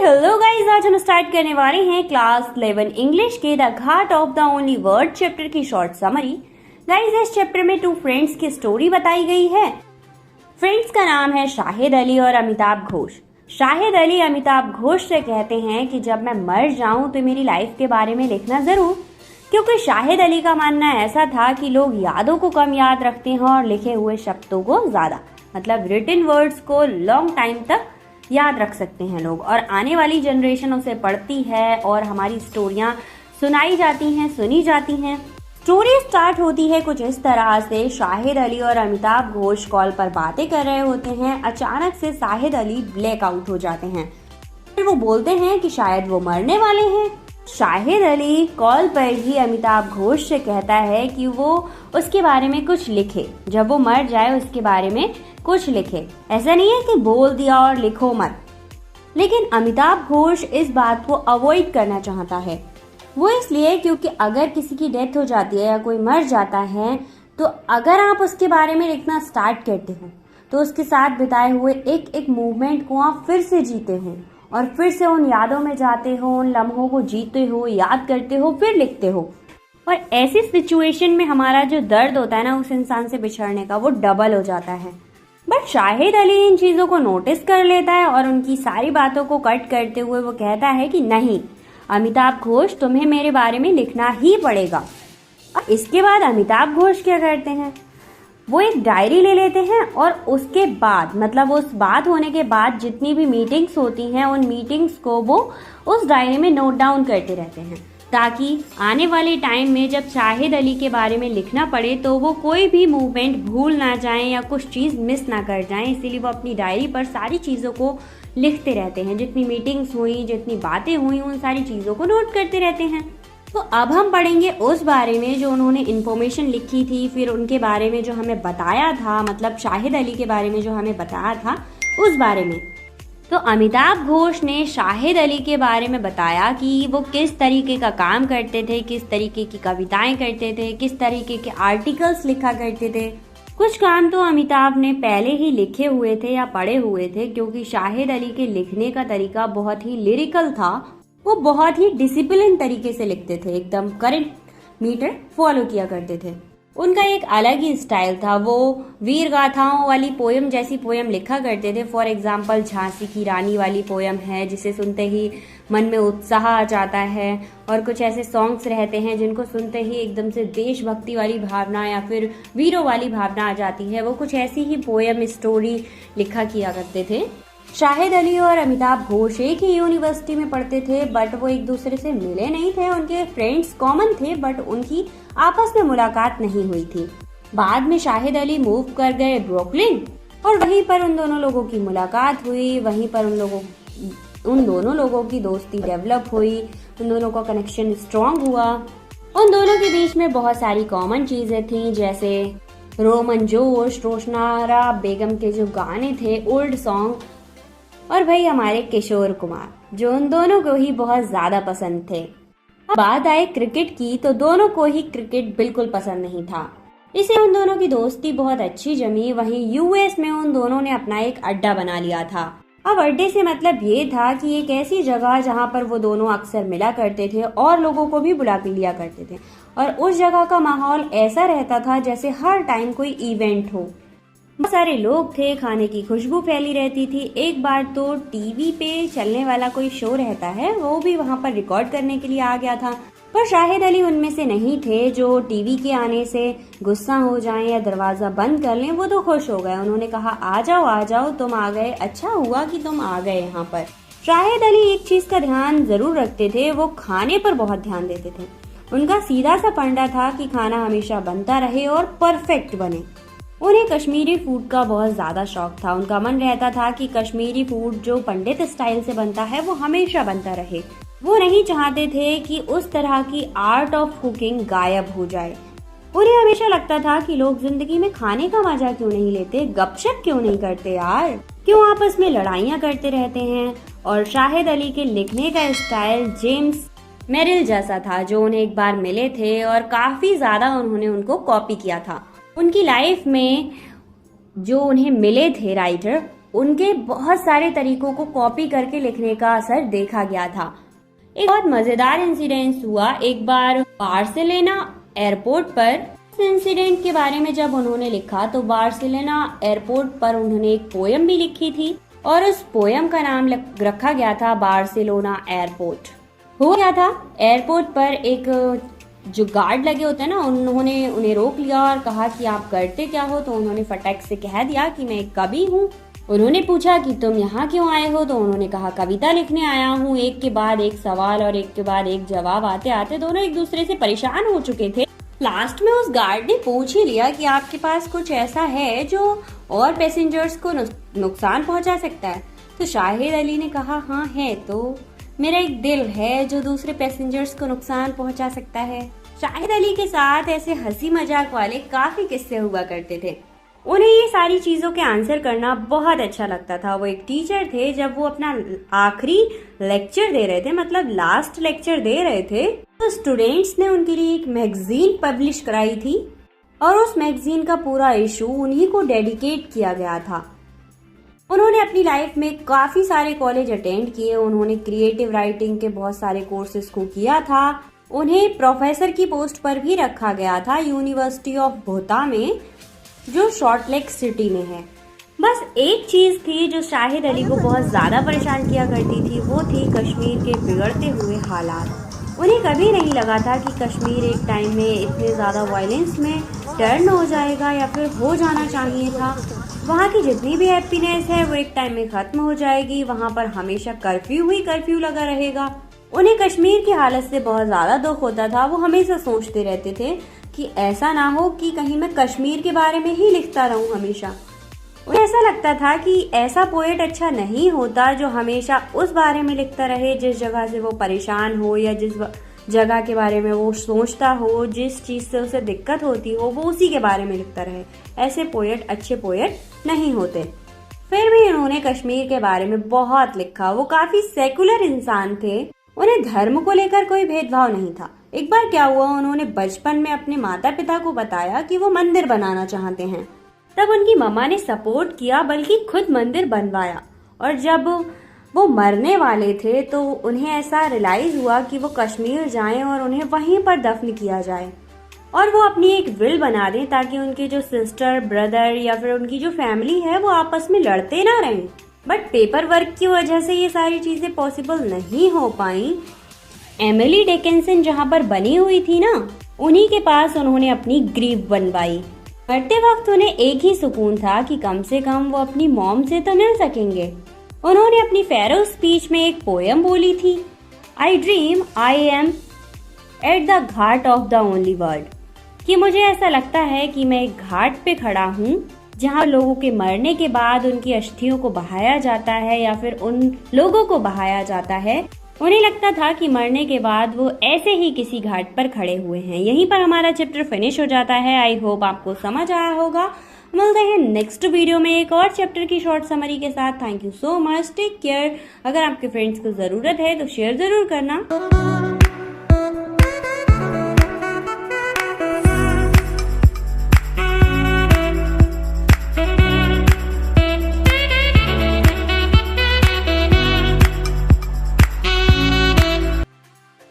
Hello guys, आज हम start करने वाले हैं क्लास 11 इंग्लिश के the Ghat of the only word chapter की शॉर्ट समरी। गाइस, इस चैप्टर में 2 फ्रेंड्स की स्टोरी बताई गई है। फ्रेंड्स का नाम है शाहिद अली और अमिताभ घोष। शाहिद अली अमिताभ घोष से कहते हैं कि जब मैं मर जाऊं तो मेरी लाइफ के बारे में लिखना जरूर, क्योंकि शाहिद अली का मानना ऐसा था कि लोग यादों को कम याद रखते हैं और लिखे हुए शब्दों को ज्यादा, मतलब रिटन वर्ड्स को लॉन्ग टाइम तक याद रख सकते हैं लोग, और आने वाली जनरेशन उसे पढ़ती है और हमारी स्टोरियां सुनाई जाती हैं, सुनी जाती हैं। स्टोरी स्टार्ट होती है कुछ इस तरह से। शाहिद अली और अमिताभ घोष कॉल पर बातें कर रहे होते हैं। अचानक से शाहिद अली ब्लैक आउट हो जाते हैं। फिर वो बोलते हैं कि शायद वो मरने वाले हैं। शाहिद अली कॉल पर ही अमिताभ घोष से कहता है कि वो उसके बारे में कुछ लिखे, जब वो मर जाए उसके बारे में कुछ लिखे। ऐसा नहीं है कि बोल दिया और लिखो मत, लेकिन अमिताभ घोष इस बात को अवॉइड करना चाहता है। वो इसलिए क्योंकि अगर किसी की डेथ हो जाती है या कोई मर जाता है तो अगर आप उसके बारे में लिखना स्टार्ट करते हो तो उसके साथ बिताए हुए एक एक मूवमेंट को आप फिर से जीते हो और फिर से उन यादों में जाते हो, उन लम्हों को जीते हो, याद करते हो, फिर लिखते हो। और ऐसी सिचुएशन में हमारा जो दर्द होता है ना उस इंसान से बिछड़ने का, वो डबल हो जाता है। बट शाहिद अली इन चीजों को नोटिस कर लेता है और उनकी सारी बातों को कट करते हुए वो कहता है कि नहीं अमिताभ घोष, तुम्हें मेरे बारे में लिखना ही पड़ेगा। अब इसके बाद अमिताभ घोष क्या करते हैं, वो एक डायरी ले लेते हैं और उसके बाद, मतलब उस बात होने के बाद जितनी भी मीटिंग्स होती हैं उन मीटिंग्स को वो उस डायरी में नोट डाउन करते रहते हैं, ताकि आने वाले टाइम में जब शाहिद अली के बारे में लिखना पड़े तो वो कोई भी मूवमेंट भूल ना जाएं या कुछ चीज़ मिस ना कर जाएं। इसीलिए वो अपनी डायरी पर सारी चीज़ों को लिखते रहते हैं। जितनी मीटिंग्स हुई, जितनी बातें हुई, उन सारी चीज़ों को नोट करते रहते हैं। तो अब हम पढ़ेंगे उस बारे में जो उन्होंने इन्फॉर्मेशन लिखी थी, फिर उनके बारे में जो हमें बताया था, मतलब शाहिद अली के बारे में जो हमें बताया था उस बारे में। तो अमिताभ घोष ने शाहिद अली के बारे में बताया कि वो किस तरीके का काम करते थे, किस तरीके की कविताएं करते थे, किस तरीके के आर्टिकल्स लिखा करते थे। कुछ काम तो अमिताभ ने पहले ही लिखे हुए थे या पढ़े हुए थे, क्योंकि शाहिद अली के लिखने का तरीका बहुत ही लिरिकल था। वो बहुत ही डिसिप्लिन तरीके से लिखते थे, एकदम करंट मीटर फॉलो किया करते थे। उनका एक अलग ही स्टाइल था। वो वीर गाथाओं वाली पोयम जैसी पोयम लिखा करते थे। फॉर एग्जाम्पल झांसी की रानी वाली पोयम है जिसे सुनते ही मन में उत्साह आ जाता है, और कुछ ऐसे सॉन्ग्स रहते हैं जिनको सुनते ही एकदम से देशभक्ति वाली भावना या फिर वीरों वाली भावना आ जाती है। वो कुछ ऐसी ही पोयम स्टोरी लिखा किया करते थे। शाहिद अली और अमिताभ घोष एक ही यूनिवर्सिटी में पढ़ते थे, बट वो एक दूसरे से मिले नहीं थे। उनके फ्रेंड्स कॉमन थे बट उनकी आपस में मुलाकात नहीं हुई थी। बाद में शाहिद अली मूव कर गए ब्रुकलिन और वहीं पर उन दोनों लोगों की मुलाकात हुई। वहीं पर उन दोनों लोगों की दोस्ती डेवलप हुई, उन दोनों का कनेक्शन स्ट्रांग हुआ। उन दोनों के बीच में बहुत सारी कॉमन चीजें थी, जैसे रोमन जोश, रोशनारा बेगम के जो गाने थे, ओल्ड सॉन्ग, और भाई हमारे किशोर कुमार जो उन दोनों को ही बहुत ज्यादा पसंद थे। बात आए क्रिकेट की तो दोनों को ही क्रिकेट बिल्कुल पसंद नहीं था, इसलिए उन दोनों की दोस्ती बहुत अच्छी जमी। वहीं यूएस में उन दोनों ने अपना एक अड्डा बना लिया था। अब अड्डे से मतलब ये था कि एक ऐसी जगह जहाँ पर वो दोनों अक्सर मिला करते थे और लोगों को भी बुला के लिया करते थे, और उस जगह का माहौल ऐसा रहता था जैसे हर टाइम कोई इवेंट हो। बहुत सारे लोग थे, खाने की खुशबू फैली रहती थी। एक बार तो टीवी पे चलने वाला कोई शो रहता है, वो भी वहाँ पर रिकॉर्ड करने के लिए आ गया था, पर शाहिद अली उनमें से नहीं थे जो टीवी के आने से गुस्सा हो जाएं या दरवाजा बंद कर लें। वो तो खुश हो गए, उन्होंने कहा आ जाओ, तुम आ गए, अच्छा हुआ कि तुम आ गए यहाँ पर। शाहिद अली एक चीज का ध्यान जरूर रखते थे, वो खाने पर बहुत ध्यान देते थे। उनका सीधा सा फंडा था कि खाना हमेशा बनता रहे और परफेक्ट बने। उन्हें कश्मीरी फूड का बहुत ज्यादा शौक था। उनका मन रहता था कि कश्मीरी फूड जो पंडित स्टाइल से बनता है वो हमेशा बनता रहे। वो नहीं चाहते थे कि उस तरह की आर्ट ऑफ कुकिंग गायब हो जाए। उन्हें हमेशा लगता था कि लोग जिंदगी में खाने का मजा क्यों नहीं लेते, गपशप क्यों नहीं करते यार, क्यों आपस में लड़ाइयाँ करते रहते हैं। और शाहिद अली के लिखने का स्टाइल जेम्स मेरिल जैसा था, जो उन्हें एक बार मिले थे और काफी ज्यादा उन्होंने उनको कॉपी किया था। उनकी लाइफ में जो उन्हें मिले थे राइटर, उनके बहुत सारे तरीकों को कॉपी करके लिखने का असर देखा गया था। एक बहुत मजेदार इंसिडेंस हुआ एक बार बार्सिलोना एयरपोर्ट पर। इस इंसिडेंट के बारे में जब उन्होंने लिखा तो बार्सिलोना एयरपोर्ट पर उन्होंने एक पोयम भी लिखी थी और उस पोयम का नाम रखा गया था बार्सिलोना एयरपोर्ट। हो गया था एयरपोर्ट पर एक जो गार्ड लगे होते हैं ना, उन्होंने उन्हें रोक लिया और कहा कि आप करते क्या हो। तो उन्होंने फटाक से कह दिया कि मैं एक कवि हूँ। उन्होंने पूछा कि तुम यहाँ क्यों आए हो, तो उन्होंने कहा कविता लिखने आया हूँ। एक के बाद एक सवाल और एक के बाद एक जवाब आते आते दोनों एक दूसरे से परेशान हो चुके थे। लास्ट में उस गार्ड ने पूछ ही लिया कि आपके पास कुछ ऐसा है जो और पैसेंजर्स को नुकसान पहुंचा सकता है। तो शाहिद अली ने कहा हाँ है, तो मेरा एक दिल है जो दूसरे पैसेंजर्स को नुकसान पहुंचा सकता है। शाहिद अली के साथ ऐसे हंसी मजाक वाले काफी किस्से हुआ करते थे। उन्हें ये सारी चीजों के आंसर करना बहुत अच्छा लगता था। वो एक टीचर थे। जब वो अपना आखिरी लेक्चर दे रहे थे, मतलब लास्ट लेक्चर दे रहे थे, तो स्टूडेंट्स ने उनके लिए एक मैगजीन पब्लिश कराई थी और उस मैगजीन का पूरा इशू उन्हीं को डेडिकेट किया गया था। उन्होंने अपनी लाइफ में काफी सारे कॉलेज अटेंड किए। उन्होंने क्रिएटिव राइटिंग के बहुत सारे कोर्सेज को किया था। उन्हें प्रोफेसर की पोस्ट पर भी रखा गया था यूनिवर्सिटी ऑफ भोता में, जो सॉल्ट लेक सिटी में है। बस एक चीज थी जो शाहिद अली को बहुत ज्यादा परेशान किया करती थी, वो थी कश्मीर के बिगड़ते हुए हालात। उन्हें कभी नहीं लगा था कि कश्मीर एक टाइम में इतने ज्यादा वायलेंस में टर्न हो जाएगा या फिर हो जाना चाहिए था। वहाँ की जितनी भी हैप्पीनेस है वो एक टाइम में खत्म हो जाएगी। वहाँ पर हमेशा कर्फ्यू लगा रहेगा। उन्हें कश्मीर की हालत से बहुत ज्यादा दुख होता था। वो हमेशा सोचते रहते थे कि ऐसा ना हो कि कहीं मैं कश्मीर के बारे में ही लिखता रहूं हमेशा। उन्हें ऐसा लगता था कि ऐसा पोएट अच्छा नहीं होता जो हमेशा उस बारे में लिखता रहे जिस जगह से वो परेशान हो या जिस जगह के बारे में वो सोचता हो, जिस चीज से उसे दिक्कत होती हो वो उसी के बारे में लिखता रहे। ऐसे पोएट अच्छे पोएट नहीं होते। फिर भी उन्होंने कश्मीर के बारे में बहुत लिखा। वो काफी सेकुलर इंसान थे। उन्हें धर्म को लेकर कोई भेदभाव नहीं था। एक बार क्या हुआ, उन्होंने बचपन में अपने माता पिता को बताया कि वो मंदिर बनाना चाहते हैं। तब उनकी मम्मा ने सपोर्ट किया, बल्कि खुद मंदिर बनवाया। और जब वो मरने वाले थे तो उन्हें ऐसा रियलाइज हुआ कि वो कश्मीर जाएं और उन्हें वहीं पर दफन किया जाए और वो अपनी एक विल बना दें ताकि उनके जो सिस्टर, ब्रदर या फिर उनकी जो फैमिली है वो आपस में लड़ते ना रहें। बट पेपर वर्क की वजह से ये सारी चीजें पॉसिबल नहीं हो पाई। एमिली डिकिंसन जहाँ पर बनी हुई थी ना, उन्हीं के पास उन्होंने अपनी ग्रीव बनवाई। मरते वक्त उन्हें एक ही सुकून था कि कम से कम वो अपनी मॉम से तो मिल सकेंगे। उन्होंने अपनी फेरो स्पीच में एक पोयम बोली थी, आई dream I am at the Ghat of the only world, कि मुझे ऐसा लगता है कि मैं एक घाट पे खड़ा हूँ जहाँ लोगों के मरने के बाद उनकी अस्थियों को बहाया जाता है या फिर उन लोगों को बहाया जाता है। उन्हें लगता था कि मरने के बाद वो ऐसे ही किसी घाट पर खड़े हुए हैं। यहीं पर हमारा चैप्टर फिनिश हो जाता है। आई होप आपको समझ आया होगा। मिलते हैं नेक्स्ट वीडियो में एक और चैप्टर की शॉर्ट समरी के साथ। Thank you so much, take care. अगर आपके फ्रेंड्स को जरूरत है तो शेयर जरूर करना।